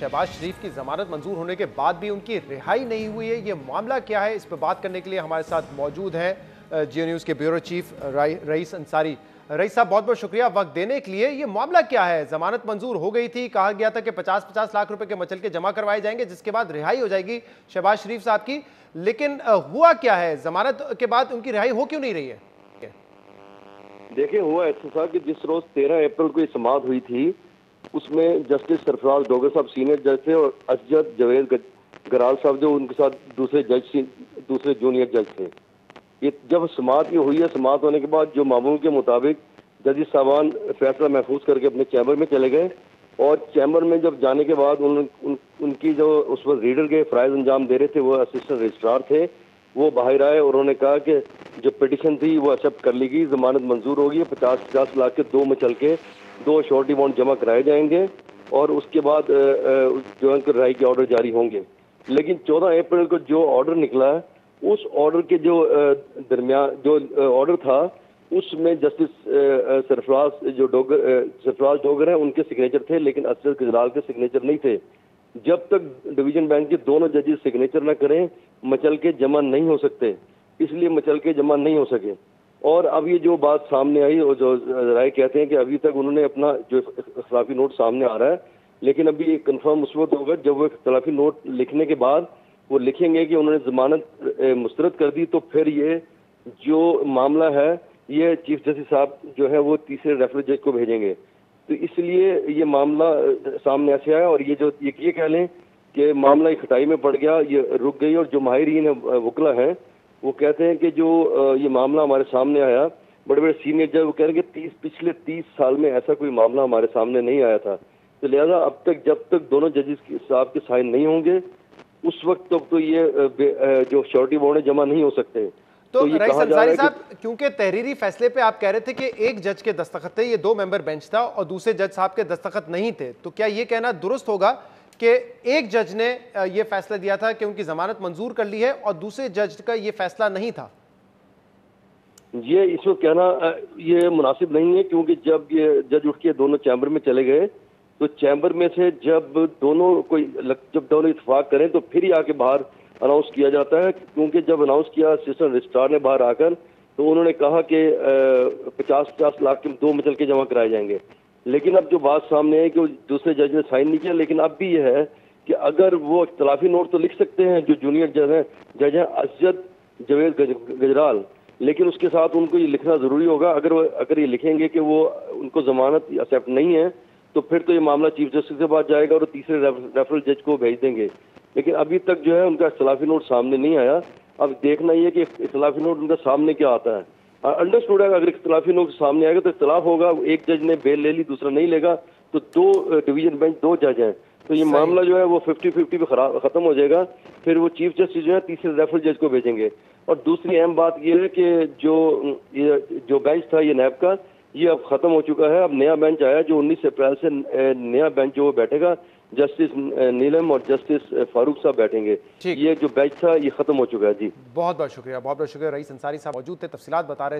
शहबाज शरीफ की जमानत मंजूर होने के बाद भी उनकी रिहाई नहीं हुई है। ये मामला क्या है, इस पर बात करने के लिए हमारे साथ मौजूद हैं जियो न्यूज़ के bureau chief rice Ansari. Rice साहब, बहुत बहुत शुक्रिया वक्त देने के लिए। ये मामला क्या है? जमानत मंजूर हो गई थी, कहा गया था कि 50-50 लाख रुपए के मचलके जमा करवाए जाएंगे, जिसके बाद रिहाई हो जाएगी शहबाज शरीफ साहब की, लेकिन हुआ क्या है? जमानत के बाद उनकी रिहाई हो क्यों नहीं रही है? देखिए, हुआ ऐसा था कि जिस रोज 13 अप्रैल को समाअत हुई थी, उसमें जस्टिस सरफराज डोगर साहब सीनियर जज थे और असजद जवेद गराल साहब जो उनके साथ दूसरे जूनियर जज थे। ये जब समाअत हुई है, समाअत होने के बाद जो मामूल के मुताबिक जजेस साहबान फैसला महफूज करके अपने चैम्बर में चले गए और चैम्बर में जब जाने के बाद उनकी जो उस वक्त रीडर के फ़राइज़ अंजाम दे रहे थे वो असिस्टेंट रजिस्ट्रार थे, वो बाहर आए और उन्होंने कहा कि जो पिटिशन थी वो एक्सेप्ट कर ली गई, जमानत मंजूर होगी, 50-50 लाख के 2 मचलके 2 श्योरिटी बॉन्ड जमा कराए जाएंगे और उसके बाद जो है रिहाई के ऑर्डर जारी होंगे। लेकिन 14 अप्रैल को जो ऑर्डर निकला, उस ऑर्डर के जो दरमियान जो ऑर्डर था उसमें जस्टिस सरफराज डोगर हैं उनके सिग्नेचर थे, लेकिन असद गजराल के सिग्नेचर नहीं थे। जब तक डिवीजन बेंच के दोनों जजेस सिग्नेचर न करें मचलके जमा नहीं हो सकते, इसलिए मचलके जमा नहीं हो सके। और अब ये जो बात सामने आई और जो राय कहते हैं कि अभी तक उन्होंने अपना जो इख्तलाफी नोट सामने आ रहा है, लेकिन अभी कंफर्म उस वक्त होगा जब वो इख्तलाफी नोट लिखने के बाद वो लिखेंगे कि उन्होंने जमानत मुस्तरद कर दी, तो फिर ये जो मामला है ये चीफ जस्टिस साहब जो है वो तीसरे रेफरल जज को भेजेंगे। तो इसलिए ये मामला सामने ऐसे आया और ये कह लें कि मामला एक खटाई में पड़ गया, ये रुक गई। और जो माहिरीन वकला हैं वो कहते हैं कि जो ये मामला हमारे सामने आया, बड़े बड़े सीनियर जज वो कह रहे हैं कि पिछले 30 साल में ऐसा कोई मामला हमारे सामने नहीं आया था। तो लिहाजा अब तक जब तक दोनों जजेस साहब के साइन नहीं होंगे उस वक्त तक तो ये जो श्योरिटी बॉन्ड जमा नहीं हो सकते। तो रईस अंसारी साहब, क्योंकि तहरीरी फैसले पे आप कह रहे थे कि एक जज के दस्तखत थे, ये 2 मेंबर बेंच था और दूसरे जज साहब के दस्तखत नहीं थे, तो क्या ये कहना दुरुस्त होगा कि एक जज ने ये फैसला दिया था कि उनकी जमानत मंजूर कर ली है और दूसरे जज का ये फैसला नहीं था? ये इसको कहना ये मुनासिब नहीं है, क्योंकि जब ये जज उठ के दोनों चैम्बर में चले गए तो चैम्बर में से जब दोनों इत्तेफाक करें तो फिर ही आके बाहर अनाउंस किया जाता है। क्योंकि जब अनाउंस किया असिस्टेंट रजिस्ट्रार ने बाहर आकर, तो उन्होंने कहा कि 50-50 लाख के 2 मचलके जमा कराए जाएंगे। लेकिन अब जो बात सामने है कि दूसरे जज ने साइन नहीं किया, लेकिन अब भी यह है कि अगर वो इख्तलाफी नोट तो लिख सकते हैं जो जूनियर जज हैं असजद जवेद गजराल, लेकिन उसके साथ उनको ये लिखना ज़रूरी होगा। अगर ये लिखेंगे कि वो उनको जमानत एक्सेप्ट नहीं है तो फिर तो ये मामला चीफ जस्टिस के पास जाएगा और तीसरे रेफरल जज को भेज देंगे। लेकिन अभी तक जो है उनका इख्तलाफी नोट सामने नहीं आया। अब देखना ये कि इख्तलाफी नोट उनका सामने क्या आता है। अंडरस्टूड है, अगर इख्तलाफी नोट सामने आएगा तो इख्तलाफ होगा, एक जज ने बेल ले ली दूसरा नहीं लेगा, तो 2 डिवीजन बेंच 2 जज हैं, तो ये मामला जो है वो 50-50 पे खत्म हो जाएगा। फिर वो चीफ जस्टिस जो है तीसरे रेफरल जज को भेजेंगे। और दूसरी अहम बात ये है कि जो बेंच था ये नैब का, ये अब खत्म हो चुका है। अब नया बेंच आया जो 19 अप्रैल से नया बेंच जो बैठेगा, जस्टिस नीलम और जस्टिस फारूक साहब बैठेंगे। ये जो बेंच था ये खत्म हो चुका है। जी बहुत बहुत शुक्रिया रईस अंसारी साहब मौजूद थे, तफसीलात बता रहे थे।